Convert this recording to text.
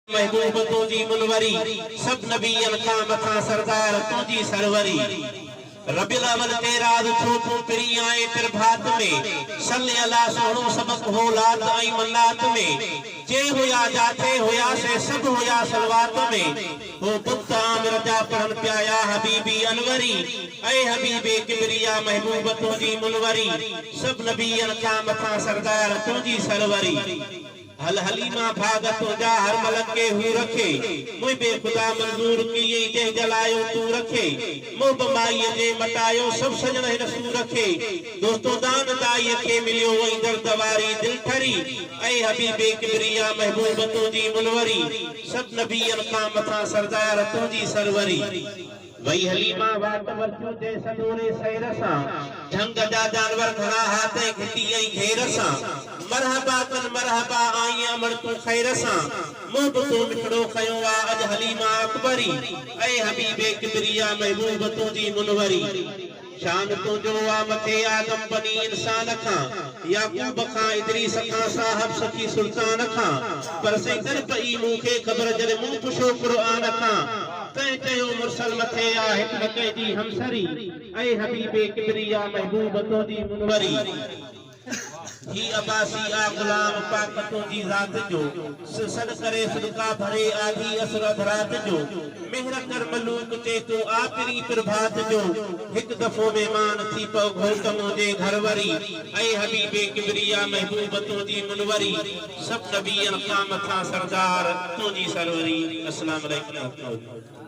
महबूब तुझी मुनवरी सब नबियन का मथा सरदार तुझी सरवरी रबिल अवल तेरा छो तू पिरी आए प्रभात में सल्ले अला सोहणो सबक हो लात आई मन्नात में जे होया जाते होया से सब होया सलवात में हो पुत्ता मिर्जा पढ़न प्याया हबीबी अनवरी ऐ हबीबे किबरिया महबूब तुझी मुनवरी सब नबियन का मथा सरदार तुझी सरवरी हल हलीमा भागत जा हर मलक के हु रखे मुई बेखुदा मंजूर किए जे जलायो तू रखे मो बमाई जे मटायो सब सजन रसू रखे दोस्तों दान दाई के मिलियो वही दर्दवारी दिल ठरी ऐ हबीबे किबरिया महबूब तुझी मुनवरी सब नबियन का मथा सरदार तुझी सरवरी वही हलीमा वाट वरचू दे सदोरे सैरसा ढंग जा जानवर खड़ा हाथे घिटी आई घेरसा मरहबा कन मरहबा आई अमर तू खैरसा मुंह तो मिठड़ो खयो वा अज हलीमा अकबरी ऐ हबीबे किबरिया महबूब तुझी मुनवरी शान तो जो आ मथे आदम बनी इंसान खा याकूब खा इदरीस खा साहब सखी सुल्तान खा पर सैदर पई मुखे खबर जरे मुंह पुछो कुरान खा तै चयो मुरसल मथे आ हिकमत दी हमसरी ऐ हबीबे किबरिया महबूब तुझी मुनवरी ही अब्बासी आ गुलाम पाक तुझी जात जो सद करे सदका भरे आधी असरत रात जो मेहर कर मलूक ते तू आखिरी प्रभात जो एक दफो मेहमान थी पो घोटमो जे घरवरी ऐ हबीबे किबरिया महबूब तुझी मुनवरी सब नबियन का मथा सरदार तुझी सरवरी। अस्सलाम वालेकुम।